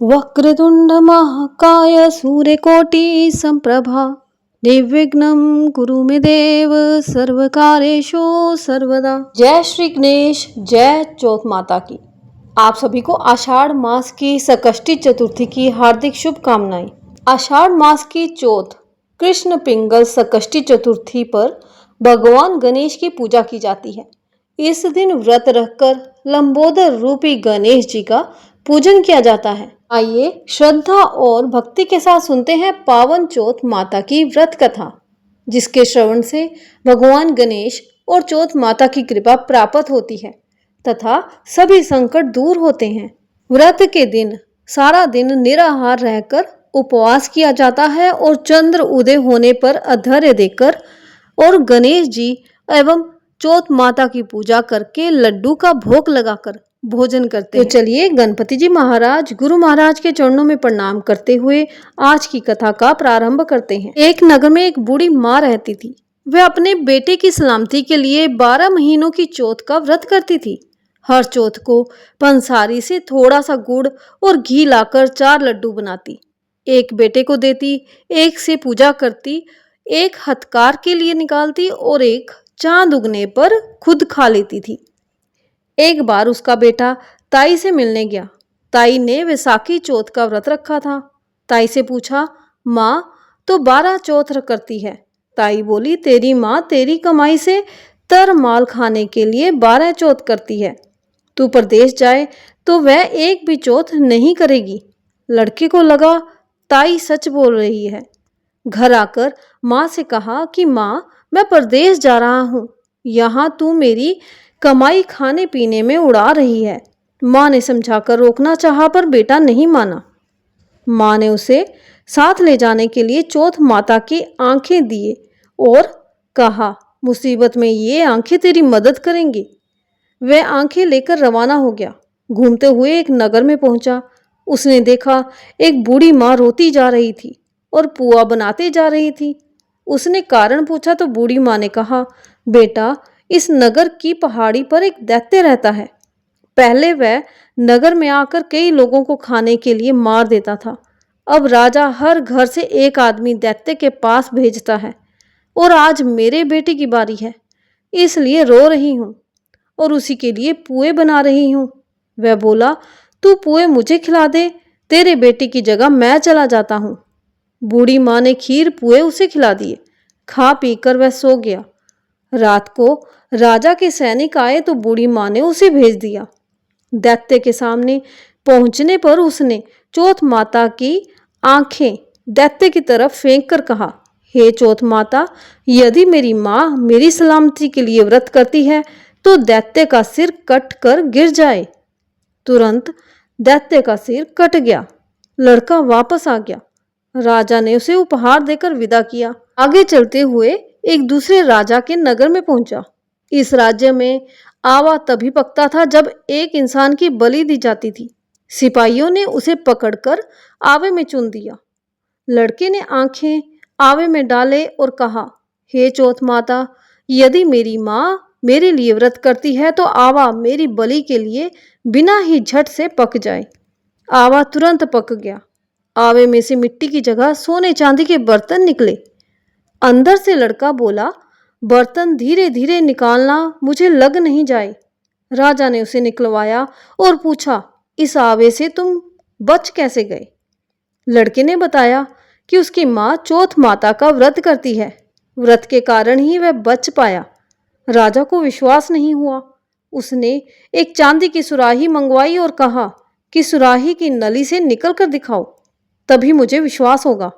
वक्रतुंड महाकाय सूर्यकोटि संप्रभा निर्विघ्नं कुरु मे देव सर्वकार्येषु सर्वदा। जय श्री गणेश, जय चौथ माता की। आप सभी को आषाढ़ मास की संकष्टी चतुर्थी की हार्दिक शुभकामनाएं। आषाढ़ मास की चौथ कृष्ण पिंगल संकष्टी चतुर्थी पर भगवान गणेश की पूजा की जाती है। इस दिन व्रत रखकर लंबोदर रूपी गणेश जी का पूजन किया जाता है। आइए श्रद्धा और भक्ति के साथ सुनते हैं पावन चौथ माता की व्रत कथा, जिसके श्रवण से भगवान गणेश और चौथ माता की कृपा प्राप्त होती है तथा सभी संकट दूर होते हैं। व्रत के दिन सारा दिन निराहार रहकर उपवास किया जाता है और चंद्र उदय होने पर अर्घ्य देकर और गणेश जी एवं चौथ माता की पूजा करके लड्डू का भोग लगाकर भोजन करते हैं। तो चलिए गणपति जी महाराज गुरु महाराज के चरणों में प्रणाम करते हुए आज की कथा का प्रारंभ करते हैं। एक नगर में एक बूढ़ी माँ रहती थी। वह अपने बेटे की सलामती के लिए 12 महीनों की चौथ का व्रत करती थी। हर चौथ को पंसारी से थोड़ा सा गुड़ और घी लाकर 4 लड्डू बनाती, एक बेटे को देती, एक से पूजा करती, एक हथकार के लिए निकालती और एक चांद उगने पर खुद खा लेती थी। एक बार उसका बेटा ताई से मिलने गया। ताई ने वैसाखी चौथ का व्रत रखा था। ताई से पूछा, माँ तो 12 चौथ करती है। ताई बोली, तेरी माँ तेरी कमाई से तर माल खाने के लिए 12 चौथ करती है। तू परदेश जाए तो वह एक भी चौथ नहीं करेगी। लड़के को लगा ताई सच बोल रही है। घर आकर माँ से कहा कि माँ मैं परदेश जा रहा हूँ, यहाँ तू मेरी कमाई खाने पीने में उड़ा रही है। माँ ने समझाकर रोकना चाहा पर बेटा नहीं माना। माँ ने उसे साथ ले जाने के लिए चौथ माता की आंखें दिए और कहा, मुसीबत में ये आंखें तेरी मदद करेंगी। वह आंखें लेकर रवाना हो गया। घूमते हुए एक नगर में पहुंचा। उसने देखा एक बूढ़ी माँ रोती जा रही थी और पुआ बनाते जा रही थी। उसने कारण पूछा तो बूढ़ी माँ ने कहा, बेटा इस नगर की पहाड़ी पर एक दैत्य रहता है। पहले वह नगर में आकर कई लोगों को खाने के लिए मार देता था। अब राजा हर घर से एक आदमी दैत्य के पास भेजता है और आज मेरे बेटे की बारी है, इसलिए रो रही हूँ और उसी के लिए पुए बना रही हूँ। वह बोला, तू पुए मुझे खिला दे, तेरे बेटे की जगह मैं चला जाता हूँ। बूढ़ी माँ ने खीर पुए उसे खिला दिए। खा पीकर वह सो गया। रात को राजा के सैनिक आए तो बूढ़ी माँ ने उसे भेज दिया। दैत्य के सामने पहुंचने पर उसने चौथ माता की आंखें दैत्य की तरफ फेंक कर कहा, हे चौथ माता, यदि मेरी माँ मेरी सलामती के लिए व्रत करती है तो दैत्य का सिर कट कर गिर जाए। तुरंत दैत्य का सिर कट गया। लड़का वापस आ गया। राजा ने उसे उपहार देकर विदा किया। आगे चलते हुए एक दूसरे राजा के नगर में पहुंचा। इस राज्य में आवा तभी पकता था जब एक इंसान की बलि दी जाती थी। सिपाहियों ने उसे पकड़कर आवे में चुन दिया। लड़के ने आंखें आवे में डाले और कहा, हे चौथ माता, यदि मेरी माँ मेरे लिए व्रत करती है तो आवा मेरी बलि के लिए बिना ही झट से पक जाए। आवा तुरंत पक गया। आवे में से मिट्टी की जगह सोने चांदी के बर्तन निकले। अंदर से लड़का बोला, बर्तन धीरे धीरे निकालना, मुझे लग नहीं जाए। राजा ने उसे निकलवाया और पूछा, इस आवे से तुम बच कैसे गए? लड़के ने बताया कि उसकी माँ चौथ माता का व्रत करती है, व्रत के कारण ही वह बच पाया। राजा को विश्वास नहीं हुआ। उसने एक चांदी की सुराही मंगवाई और कहा कि सुराही की नली से निकल कर दिखाओ, तभी मुझे विश्वास होगा।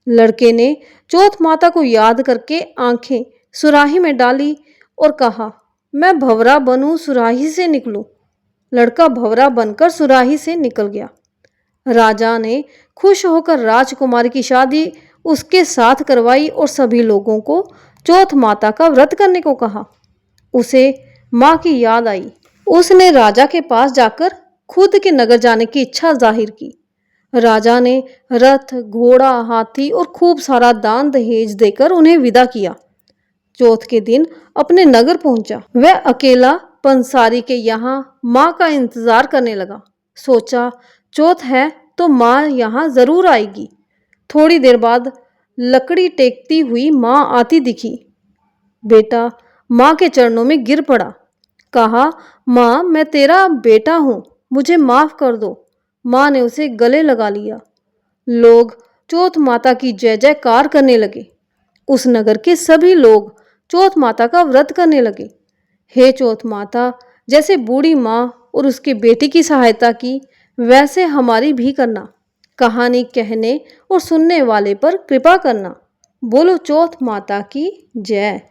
लड़के ने चौथ माता को याद करके आंखें सुराही में डाली और कहा, मैं भंवरा बनूं, सुराही से निकलूं। लड़का भंवरा बनकर सुराही से निकल गया। राजा ने खुश होकर राजकुमारी की शादी उसके साथ करवाई और सभी लोगों को चौथ माता का व्रत करने को कहा। उसे माँ की याद आई। उसने राजा के पास जाकर खुद के नगर जाने की इच्छा जाहिर की। राजा ने रथ, घोड़ा, हाथी और खूब सारा दान दहेज देकर उन्हें विदा किया। चौथ के दिन अपने नगर पहुंचा। वह अकेला पंसारी के यहाँ माँ का इंतजार करने लगा। सोचा, चौथ है तो माँ यहाँ ज़रूर आएगी। थोड़ी देर बाद लकड़ी टेकती हुई माँ आती दिखी। बेटा माँ के चरणों में गिर पड़ा। कहा, माँ मैं तेरा बेटा हूँ, मुझे माफ़ कर दो। माँ ने उसे गले लगा लिया। लोग चौथ माता की जय जयकार करने लगे। उस नगर के सभी लोग चौथ माता का व्रत करने लगे। हे चौथ माता, जैसे बूढ़ी माँ और उसके बेटे की सहायता की, वैसे हमारी भी करना। कहानी कहने और सुनने वाले पर कृपा करना। बोलो चौथ माता की जय।